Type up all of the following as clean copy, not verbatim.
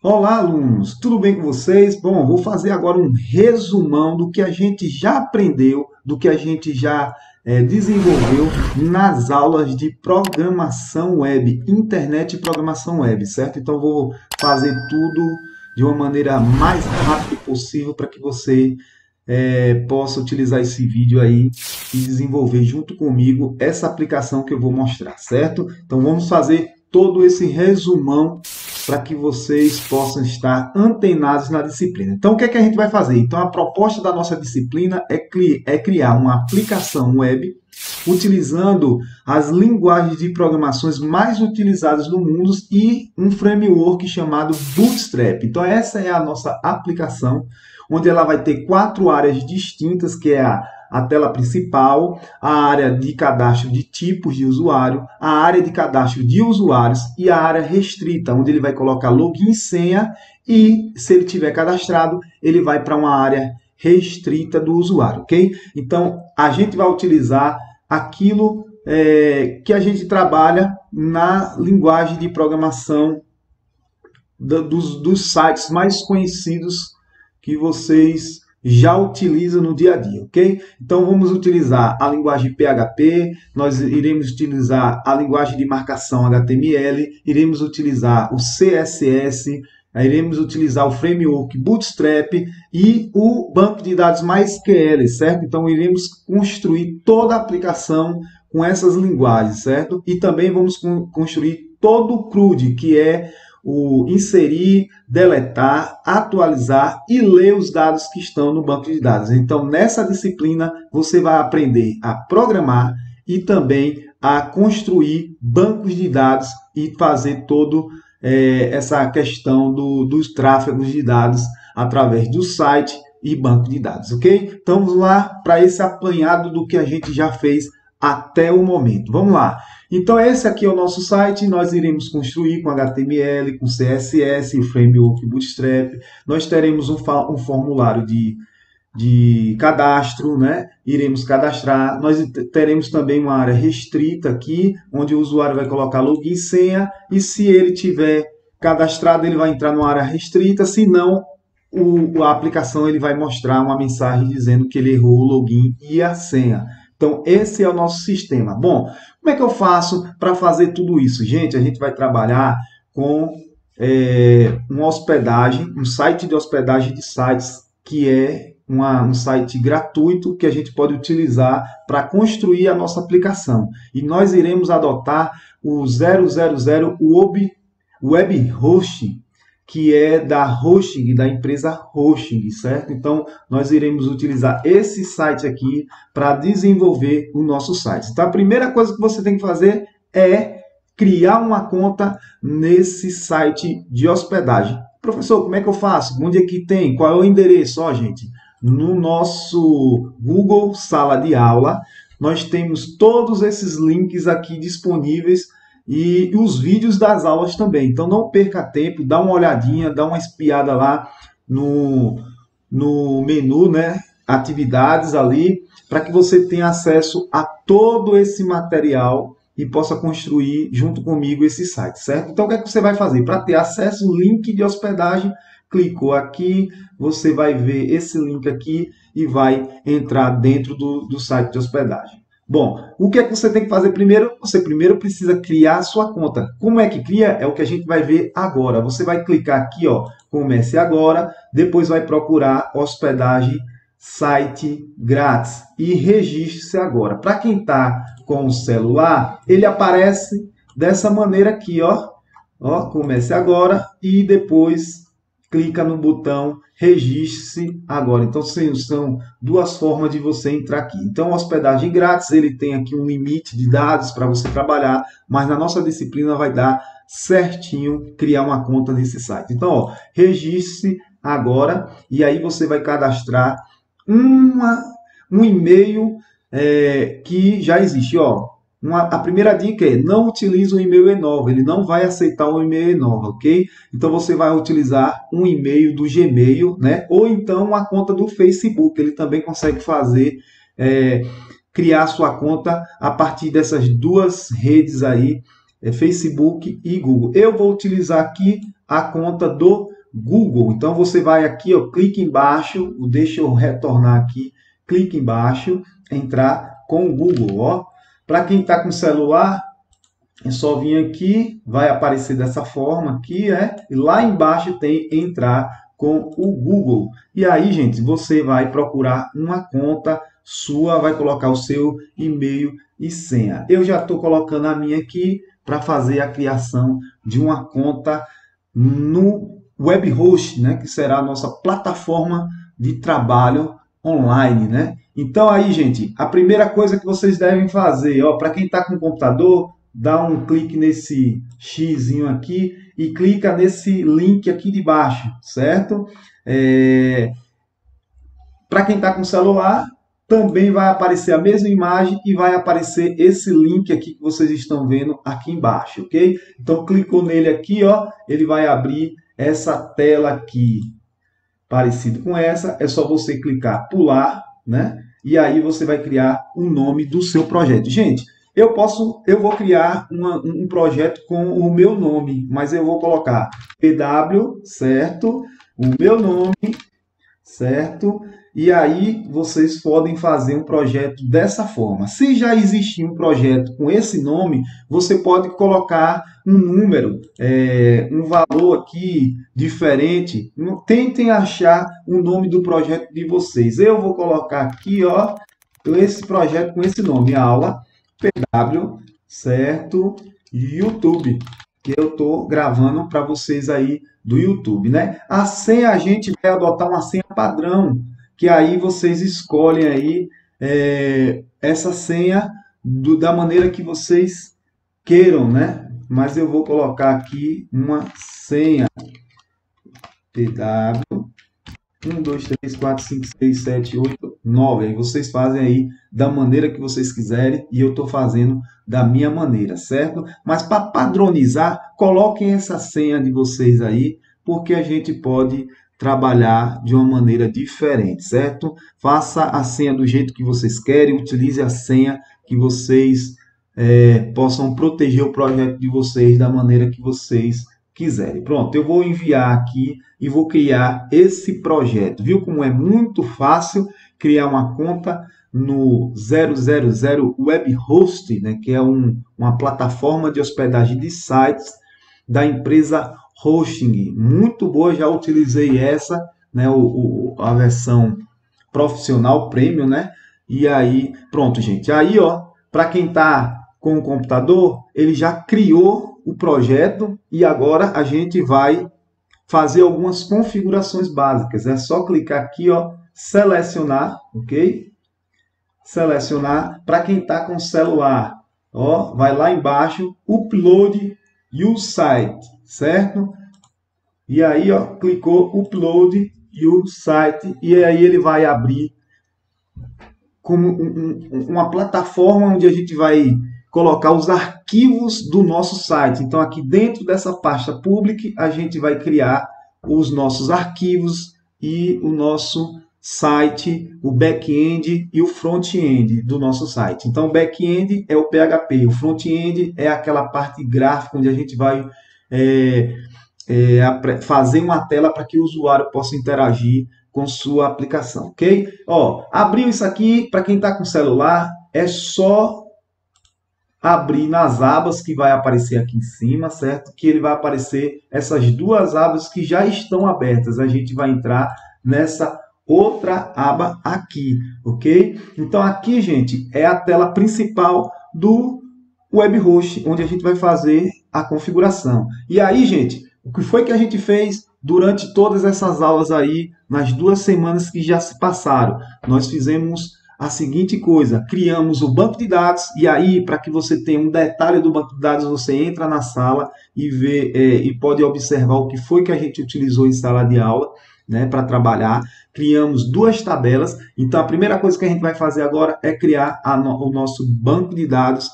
Olá, alunos! Tudo bem com vocês? Bom, vou fazer agora um resumão do que a gente já aprendeu, do que a gente já desenvolveu nas aulas de programação web, internet e programação web, certo? Então, vou fazer tudo de uma maneira mais rápida possível para que você possa utilizar esse vídeo aí e desenvolver junto comigo essa aplicação que eu vou mostrar, certo? Então, vamos fazer todo esse resumão para que vocês possam estar antenados na disciplina. Então, o que é que a gente vai fazer? Então, a proposta da nossa disciplina é criar uma aplicação web utilizando as linguagens de programações mais utilizadas no mundo e um framework chamado Bootstrap. Então, essa é a nossa aplicação, onde ela vai ter 4 áreas distintas, que é a tela principal, a área de cadastro de tipos de usuário, a área de cadastro de usuários e a área restrita, onde ele vai colocar login e senha e, se ele tiver cadastrado, ele vai para uma área restrita do usuário, ok? Então, a gente vai utilizar aquilo que a gente trabalha na linguagem de programação dos sites mais conhecidos que vocês já utilizam no dia a dia, ok? Então, vamos utilizar a linguagem PHP, nós iremos utilizar a linguagem de marcação HTML, iremos utilizar o CSS, iremos utilizar o framework Bootstrap e o banco de dados MySQL, certo? Então, iremos construir toda a aplicação com essas linguagens, certo? E também vamos construir todo o CRUD, que é o inserir, deletar, atualizar e ler os dados que estão no banco de dados. Então, nessa disciplina, você vai aprender a programar e também a construir bancos de dados e fazer todo essa questão dos tráfegos de dados através do site e banco de dados, ok? Então, vamos lá para esse apanhado do que a gente já fez até o momento. Vamos lá. Então, esse aqui é o nosso site. Nós iremos construir com HTML, com CSS, o framework Bootstrap. Nós teremos um formulário de cadastro, né? Iremos cadastrar. Nós teremos também uma área restrita aqui, onde o usuário vai colocar login e senha. E se ele tiver cadastrado, ele vai entrar numa área restrita. Se não, a aplicação ele vai mostrar uma mensagem dizendo que ele errou o login e a senha. Então, esse é o nosso sistema. Bom, como é que eu faço para fazer tudo isso? Gente, a gente vai trabalhar com uma hospedagem, um site de hospedagem de sites, que é um site gratuito que a gente pode utilizar para construir a nossa aplicação. E nós iremos adotar o 000 Web Hosting, que é da Hosting, da empresa Hosting, certo? Então, nós iremos utilizar esse site aqui para desenvolver o nosso site. Então, a primeira coisa que você tem que fazer é criar uma conta nesse site de hospedagem. Professor, como é que eu faço? Onde é que tem? Qual é o endereço? Ó, gente, no nosso Google Sala de Aula, nós temos todos esses links aqui disponíveis e os vídeos das aulas também. Então, não perca tempo, dá uma olhadinha, dá uma espiada lá no menu, né? Atividades ali, para que você tenha acesso a todo esse material e possa construir junto comigo esse site, certo? Então, o que é que você vai fazer? Para ter acesso ao link de hospedagem, clicou aqui, você vai ver esse link aqui e vai entrar dentro do site de hospedagem. Bom, o que é que você tem que fazer primeiro? Você primeiro precisa criar a sua conta. Como é que cria? É o que a gente vai ver agora. Você vai clicar aqui, ó, comece agora, depois vai procurar hospedagem site grátis e registre-se agora. Para quem está com o celular, ele aparece dessa maneira aqui, ó, comece agora e depois clica no botão registre-se agora. Então, são duas formas de você entrar aqui. Então, hospedagem grátis, ele tem aqui um limite de dados para você trabalhar, mas na nossa disciplina vai dar certinho criar uma conta nesse site. Então, ó, registre-se agora e aí você vai cadastrar um e-mail que já existe. Ó, a primeira dica é não utilize o e-mail E9, ele não vai aceitar o e-mail E9, ok? Então você vai utilizar um e-mail do Gmail, né? Ou então uma conta do Facebook, ele também consegue fazer, criar sua conta a partir dessas duas redes aí, Facebook e Google. Eu vou utilizar aqui a conta do Google. Então você vai aqui, ó, clique embaixo, deixa eu retornar aqui, clique embaixo, entrar com o Google, ó. Para quem está com celular, é só vir aqui, vai aparecer dessa forma aqui, e lá embaixo tem entrar com o Google. E aí, gente, você vai procurar uma conta sua, vai colocar o seu e-mail e senha. Eu já estou colocando a minha aqui para fazer a criação de uma conta no WebHost, né, que será a nossa plataforma de trabalho online, né? Então aí, gente, a primeira coisa que vocês devem fazer, ó, para quem está com computador, dá um clique nesse xizinho aqui e clica nesse link aqui de baixo, certo? Para quem está com celular, também vai aparecer a mesma imagem e vai aparecer esse link aqui que vocês estão vendo aqui embaixo, ok? Então, clicou nele aqui, ó, ele vai abrir essa tela aqui, parecido com essa. É só você clicar, pular, né? E aí você vai criar o nome do seu projeto. Gente, eu vou criar um projeto com o meu nome, mas eu vou colocar PW, certo? O meu nome, certo? E aí vocês podem fazer um projeto dessa forma. Se já existir um projeto com esse nome, você pode colocar um número, um valor aqui diferente. Tentem achar o nome do projeto de vocês. Eu vou colocar aqui, ó, esse projeto com esse nome, aula PW, certo? YouTube, que eu estou gravando para vocês aí do YouTube, né? A senha, a gente vai adotar uma senha padrão, que aí vocês escolhem aí essa senha da maneira que vocês queiram, né? Mas eu vou colocar aqui uma senha PW 1, 2, 3, 4, 5, 6, 7, 8, 9. Aí vocês fazem aí da maneira que vocês quiserem e eu estou fazendo da minha maneira, certo? Mas para padronizar, coloquem essa senha de vocês aí, porque a gente pode trabalhar de uma maneira diferente, certo? Faça a senha do jeito que vocês querem, utilize a senha que vocês possam proteger o projeto de vocês da maneira que vocês quiserem. Pronto, eu vou enviar aqui e vou criar esse projeto. Viu como é muito fácil criar uma conta no 000 WebHost, né, que é uma plataforma de hospedagem de sites da empresa Hosting. Muito boa, já utilizei essa, né, a versão profissional premium, né? E aí, pronto, gente. Aí, ó, para quem está com o computador, ele já criou o projeto e agora a gente vai fazer algumas configurações básicas. É só clicar aqui, ó, selecionar, ok? Selecionar. Para quem está com celular, ó, vai lá embaixo, upload your site, certo? E aí, ó, clicou upload your site e aí ele vai abrir como uma plataforma onde a gente vai colocar os arquivos do nosso site. Então, aqui dentro dessa pasta public, a gente vai criar os nossos arquivos e o nosso site, o back-end e o front-end do nosso site. Então, o back-end é o PHP, o front-end é aquela parte gráfica onde a gente vai fazer uma tela para que o usuário possa interagir com sua aplicação, ok? Ó, abriu isso aqui, para quem está com celular, é só abrir nas abas que vai aparecer aqui em cima, certo? Que ele vai aparecer essas duas abas que já estão abertas. A gente vai entrar nessa outra aba aqui, ok? Então aqui, gente, é a tela principal do WebHost, onde a gente vai fazer a configuração. E aí, gente, o que foi que a gente fez durante todas essas aulas aí, nas 2 semanas que já se passaram? Nós fizemos a seguinte coisa: criamos o banco de dados, e aí, para que você tenha um detalhe do banco de dados, você entra na sala e vê e pode observar o que foi que a gente utilizou em sala de aula, né, para trabalhar. Criamos 2 tabelas. Então, a primeira coisa que a gente vai fazer agora é criar o nosso banco de dados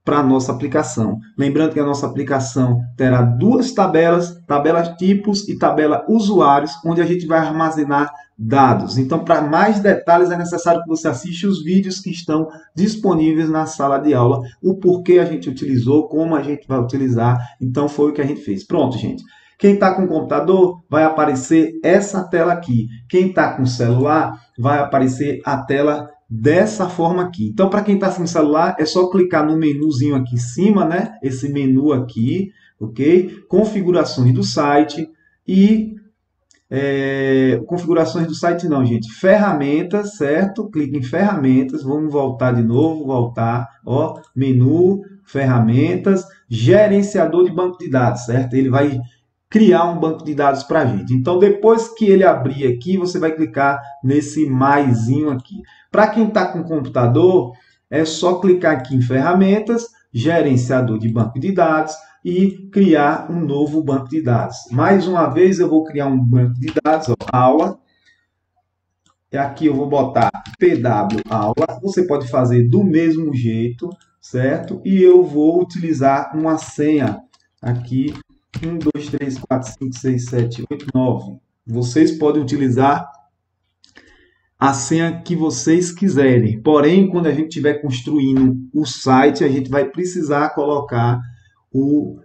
para a nossa aplicação. Lembrando que a nossa aplicação terá 2 tabelas, tabela tipos e tabela usuários, onde a gente vai armazenar dados. Então, para mais detalhes, é necessário que você assista os vídeos que estão disponíveis na sala de aula, o porquê a gente utilizou, como a gente vai utilizar. Então, foi o que a gente fez. Pronto, gente. Quem está com computador, vai aparecer essa tela aqui. Quem está com celular, vai aparecer a tela dessa forma aqui. Então, para quem está sem celular, é só clicar no menuzinho aqui em cima, né? Esse menu aqui, ok? Configurações do site e... configurações do site não, gente. Ferramentas, certo? Clique em ferramentas. Vamos voltar de novo, voltar. Ó, menu, ferramentas, gerenciador de banco de dados, certo? Ele vai criar um banco de dados para a gente. Então, depois que ele abrir aqui, você vai clicar nesse maisinho aqui. Para quem está com computador, é só clicar aqui em ferramentas, gerenciador de banco de dados e criar um novo banco de dados. Mais uma vez, eu vou criar um banco de dados, ó, aula. E aqui eu vou botar PW aula. Você pode fazer do mesmo jeito, certo? E eu vou utilizar uma senha aqui, 1, 2, 3, 4, 5, 6, 7, 8, 9. Vocês podem utilizar a senha que vocês quiserem. Porém, quando a gente estiver construindo o site, a gente vai precisar colocar o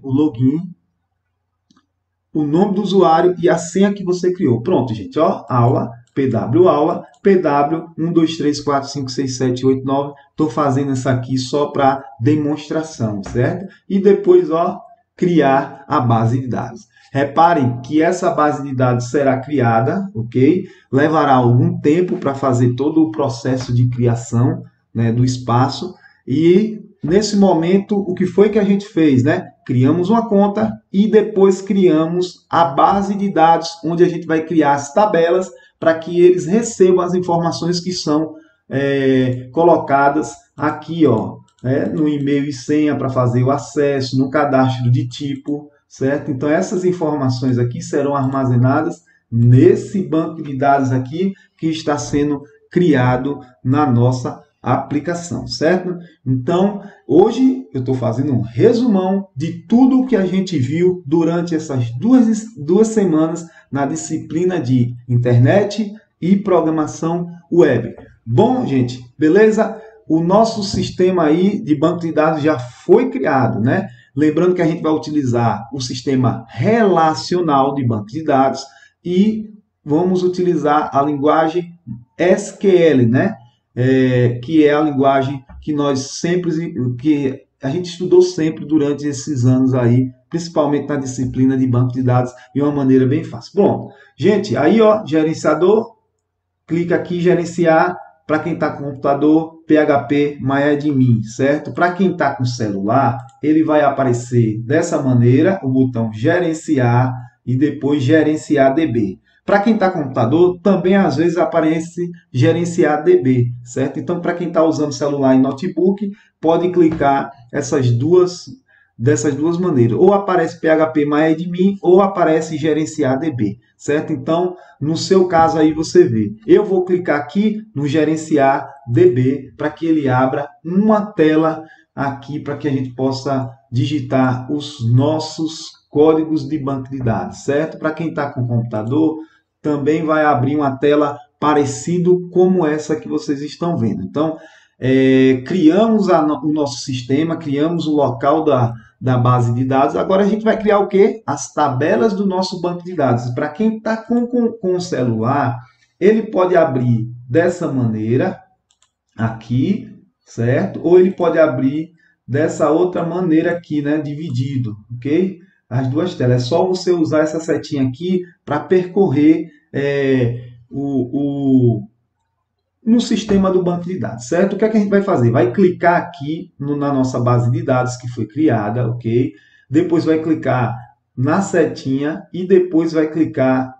login, o nome do usuário e a senha que você criou. Pronto, gente. Ó, aula, PW 1, 2, 3, 4, 5, 6, 7, 8, 9. Estou fazendo isso aqui só para demonstração, certo? E depois, ó, criar a base de dados. Reparem que essa base de dados será criada, ok? Levará algum tempo para fazer todo o processo de criação, né, do espaço. E nesse momento, o que foi que a gente fez, né? Criamos uma conta e depois criamos a base de dados, onde a gente vai criar as tabelas para que eles recebam as informações que são colocadas aqui, ó, no e-mail e senha para fazer o acesso, no cadastro de tipo, certo? Então, essas informações aqui serão armazenadas nesse banco de dados aqui que está sendo criado na nossa aplicação, certo? Então, hoje eu estou fazendo um resumão de tudo o que a gente viu durante essas duas semanas na disciplina de internet e programação web. Bom, gente, beleza? O nosso sistema aí de banco de dados já foi criado, né? Lembrando que a gente vai utilizar o sistema relacional de banco de dados e vamos utilizar a linguagem SQL, né? Que é a linguagem que que a gente estudou sempre durante esses anos aí, principalmente na disciplina de banco de dados, de uma maneira bem fácil. Bom, gente, aí ó, gerenciador, clica aqui, gerenciar, para quem está com computador, PHP MyAdmin, certo? Para quem está com celular, ele vai aparecer dessa maneira, o botão gerenciar e depois gerenciar DB. Para quem está com computador, também às vezes aparece gerenciar DB, certo? Então, para quem está usando celular e notebook, pode clicar dessas duas maneiras. Ou aparece PHP MyAdmin ou aparece gerenciar DB, certo? Então, no seu caso aí você vê. Eu vou clicar aqui no gerenciar DB para que ele abra uma tela aqui para que a gente possa digitar os nossos códigos de banco de dados, certo? Para quem está com computador, também vai abrir uma tela parecido como essa que vocês estão vendo. Então, criamos o nosso sistema, criamos o local da base de dados. Agora a gente vai criar o quê? As tabelas do nosso banco de dados. Para quem está com o celular, ele pode abrir dessa maneira, aqui, certo? Ou ele pode abrir dessa outra maneira aqui, né? Dividido, ok? As duas telas. É só você usar essa setinha aqui para percorrer no sistema do banco de dados, certo? O que é que a gente vai fazer? Vai clicar aqui na nossa base de dados que foi criada, ok? Depois vai clicar na setinha e depois vai clicar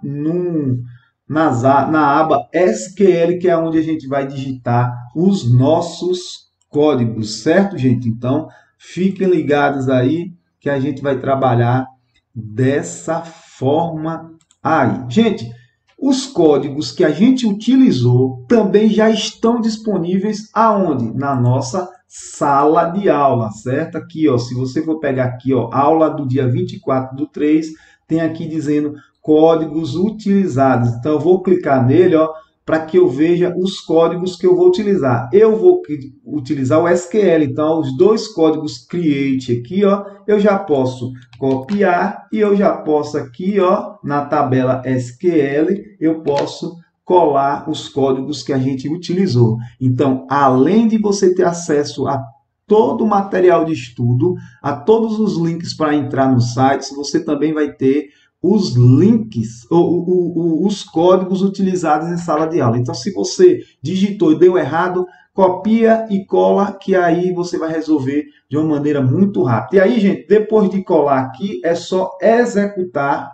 na aba SQL, que é onde a gente vai digitar os nossos códigos, certo, gente? Então, fiquem ligados aí que a gente vai trabalhar dessa forma aí. Gente, os códigos que a gente utilizou também já estão disponíveis aonde? Na nossa sala de aula, certo? Aqui, ó, se você for pegar aqui, ó, aula do dia 24/3, tem aqui dizendo códigos utilizados. Então, eu vou clicar nele, ó, para que eu veja os códigos que eu vou utilizar. Eu vou utilizar o SQL, então os dois códigos create aqui, ó, eu já posso copiar e eu já posso aqui, ó, na tabela SQL, eu posso colar os códigos que a gente utilizou. Então, além de você ter acesso a todo o material de estudo, a todos os links para entrar no site, você também vai ter os links, os códigos utilizados em sala de aula. Então, se você digitou e deu errado, copia e cola, que aí você vai resolver de uma maneira muito rápida. E aí, gente, depois de colar aqui, é só executar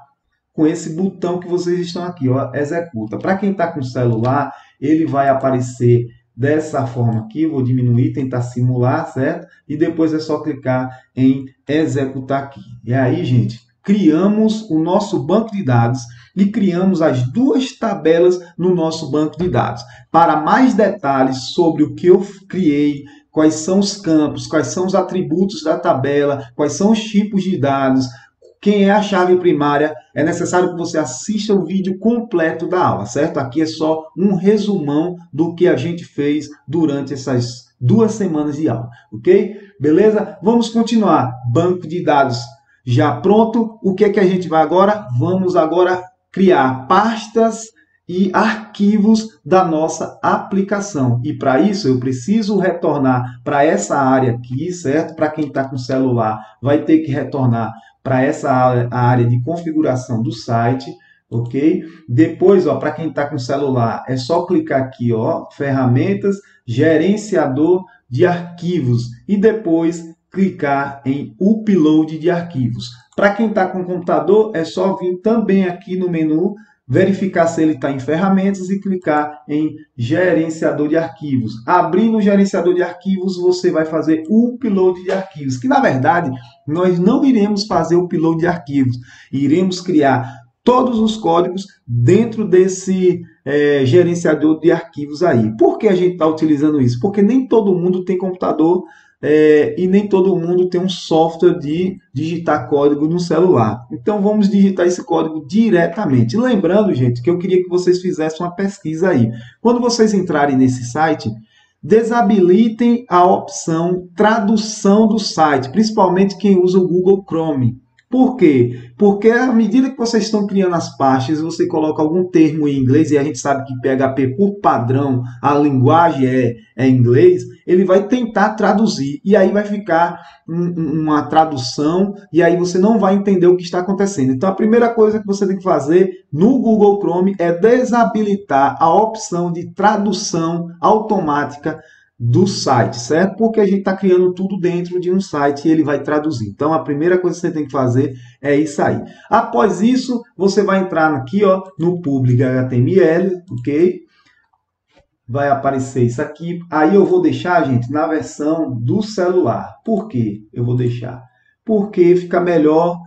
com esse botão que vocês estão aqui, ó, executa. Para quem está com celular, ele vai aparecer dessa forma aqui, vou diminuir, tentar simular, certo? E depois é só clicar em executar aqui. E aí, gente, criamos o nosso banco de dados e criamos as duas tabelas no nosso banco de dados. Para mais detalhes sobre o que eu criei, quais são os campos, quais são os atributos da tabela, quais são os tipos de dados, quem é a chave primária, é necessário que você assista o vídeo completo da aula, certo? Aqui é só um resumão do que a gente fez durante essas 2 semanas de aula, ok? Beleza? Vamos continuar. Banco de dados já pronto. O que é que a gente vai agora? Vamos agora criar pastas e arquivos da nossa aplicação. E para isso eu preciso retornar para essa área aqui, certo? Para quem está com celular, vai ter que retornar para essa área de configuração do site, ok? Depois, ó, para quem está com celular, é só clicar aqui, ó, ferramentas, gerenciador de arquivos e depois clicar em upload de arquivos. Para quem está com computador, é só vir também aqui no menu, verificar se ele está em ferramentas e clicar em gerenciador de arquivos. Abrindo o gerenciador de arquivos, você vai fazer o upload de arquivos, que na verdade nós não iremos fazer o upload de arquivos, iremos criar todos os códigos dentro desse gerenciador de arquivos aí. Por que a gente está utilizando isso? Porque nem todo mundo tem computador e nem todo mundo tem um software de digitar código no celular. Então, vamos digitar esse código diretamente. Lembrando, gente, que eu queria que vocês fizessem uma pesquisa aí. Quando vocês entrarem nesse site, desabilitem a opção tradução do site, principalmente quem usa o Google Chrome. Por quê? Porque à medida que vocês estão criando as pastas, você coloca algum termo em inglês, e a gente sabe que PHP, por padrão, a linguagem é inglês, ele vai tentar traduzir, e aí vai ficar uma tradução, e aí você não vai entender o que está acontecendo. Então, a primeira coisa que você tem que fazer no Google Chrome é desabilitar a opção de tradução automática do site, certo? Porque a gente está criando tudo dentro de um site e ele vai traduzir. Então, a primeira coisa que você tem que fazer é isso aí. Após isso, você vai entrar aqui, ó, no public HTML, ok? Vai aparecer isso aqui. Aí eu vou deixar, gente, na versão do celular. Por quê? Eu vou deixar. Porque fica melhor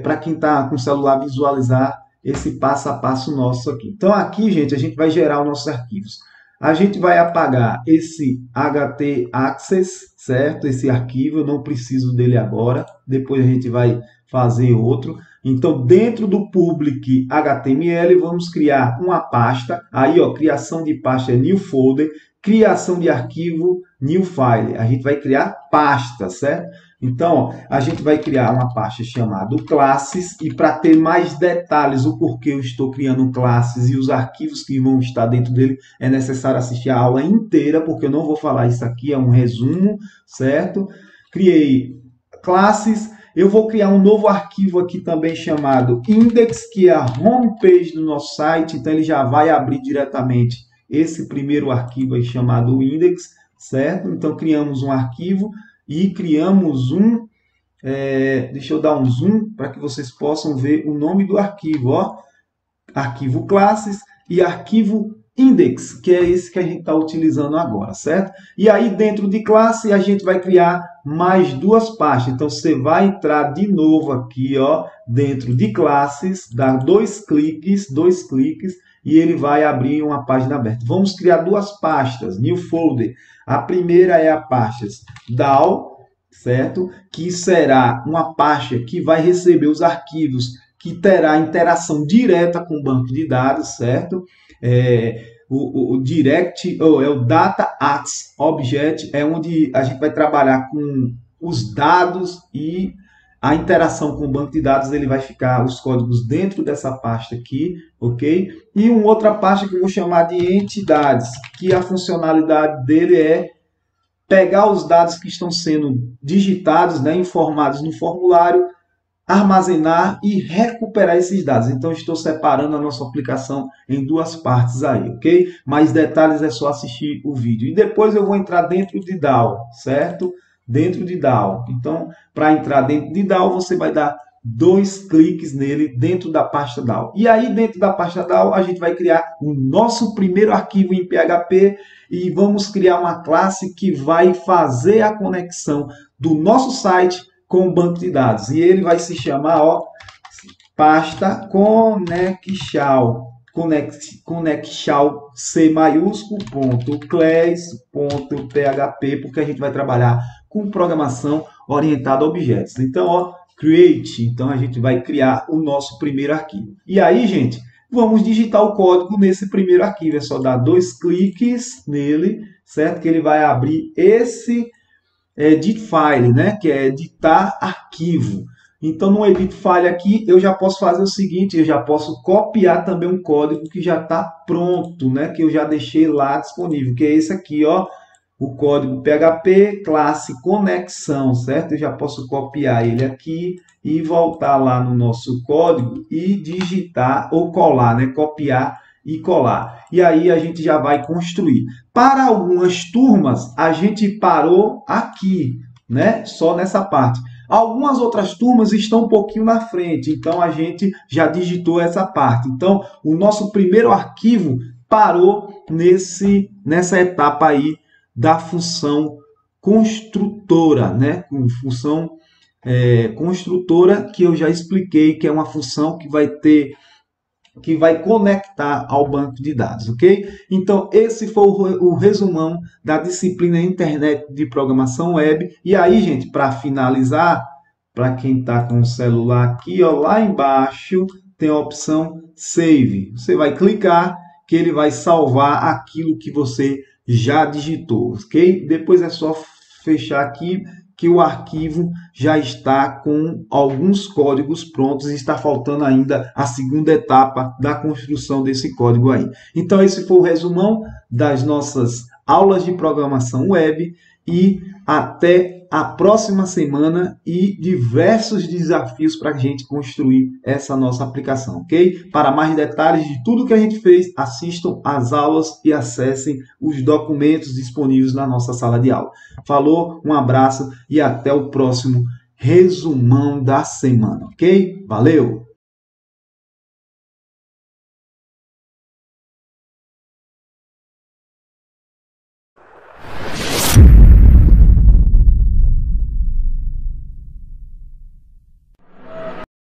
para quem está com o celular visualizar esse passo a passo nosso aqui. Então, aqui, gente, a gente vai gerar os nossos arquivos. A gente vai apagar esse htaccess, certo? Esse arquivo, eu não preciso dele agora. Depois a gente vai fazer outro. Então, dentro do public HTML, vamos criar uma pasta. Aí, ó, criação de pasta é new folder. Criação de arquivo, new file. A gente vai criar pasta, certo? Então, ó, a gente vai criar uma pasta chamada classes, e para ter mais detalhes o porquê eu estou criando classes e os arquivos que vão estar dentro dele, é necessário assistir a aula inteira, porque eu não vou falar isso aqui, é um resumo, certo? Criei classes, eu vou criar um novo arquivo aqui também chamado index, que é a homepage do nosso site, então ele já vai abrir diretamente esse primeiro arquivo aí chamado index, certo? Então, criamos um arquivo e criamos deixa eu dar um zoom para que vocês possam ver o nome do arquivo, ó. Arquivo classes e arquivo index, que é esse que a gente está utilizando agora, certo? E aí, dentro de classe, a gente vai criar mais duas pastas. Então, você vai entrar de novo aqui, ó, dentro de classes, dar dois cliques, e ele vai abrir uma página aberta. Vamos criar duas pastas, new folder. A primeira é a pasta DAO, certo? Que será uma pasta que vai receber os arquivos, que terá interação direta com o banco de dados, certo? O Direct, ou é o Data As Object, é onde a gente vai trabalhar com os dados e a interação com o banco de dados, ele vai ficar os códigos dentro dessa pasta aqui, ok? E uma outra pasta que eu vou chamar de entidades, que a funcionalidade dele é pegar os dados que estão sendo digitados, né, informados no formulário, armazenar e recuperar esses dados. Então, estou separando a nossa aplicação em duas partes aí, ok? Mais detalhes é só assistir o vídeo. E depois eu vou entrar dentro de DAO, certo? Dentro de DAO. Então, para entrar dentro de DAO, você vai dar 2 cliques nele dentro da pasta DAO. E aí, dentro da pasta DAO, a gente vai criar o nosso primeiro arquivo em PHP e vamos criar uma classe que vai fazer a conexão do nosso site com o banco de dados. E ele vai se chamar, ó, pasta Connectshal C maiúsculo, .class.php, porque a gente vai trabalhar com programação orientada a objetos. Então, ó, create. Então, a gente vai criar o nosso primeiro arquivo. E aí, gente, vamos digitar o código nesse primeiro arquivo. É só dar 2 cliques nele, certo? Que ele vai abrir esse edit file, né? Que é editar arquivo. Então, no edit file aqui, eu já posso fazer o seguinte, eu já posso copiar também um código que já está pronto, né? Que eu já deixei lá disponível, que é esse aqui, ó. O código PHP, classe conexão, certo? Eu já posso copiar ele aqui e voltar lá no nosso código e digitar ou colar, né? Copiar e colar. E aí a gente já vai construir. Para algumas turmas, a gente parou aqui, né? Só nessa parte. Algumas outras turmas estão um pouquinho na frente, então a gente já digitou essa parte. Então, o nosso primeiro arquivo parou nessa etapa aí da função construtora, né? Com função construtora, que eu já expliquei, que é uma função que vai conectar ao banco de dados, ok? Então, esse foi o resumão da disciplina Internet de Programação Web. E aí, gente, para finalizar, para quem está com o celular aqui, ó, lá embaixo tem a opção Save. Você vai clicar que ele vai salvar aquilo que você já digitou, ok? Depois é só fechar aqui que o arquivo já está com alguns códigos prontos e está faltando ainda a segunda etapa da construção desse código aí. Então, esse foi o resumão das nossas aulas de programação web e até a próxima semana e diversos desafios para a gente construir essa nossa aplicação, ok? Para mais detalhes de tudo que a gente fez, assistam às aulas e acessem os documentos disponíveis na nossa sala de aula. Falou, um abraço e até o próximo resumão da semana, ok? Valeu!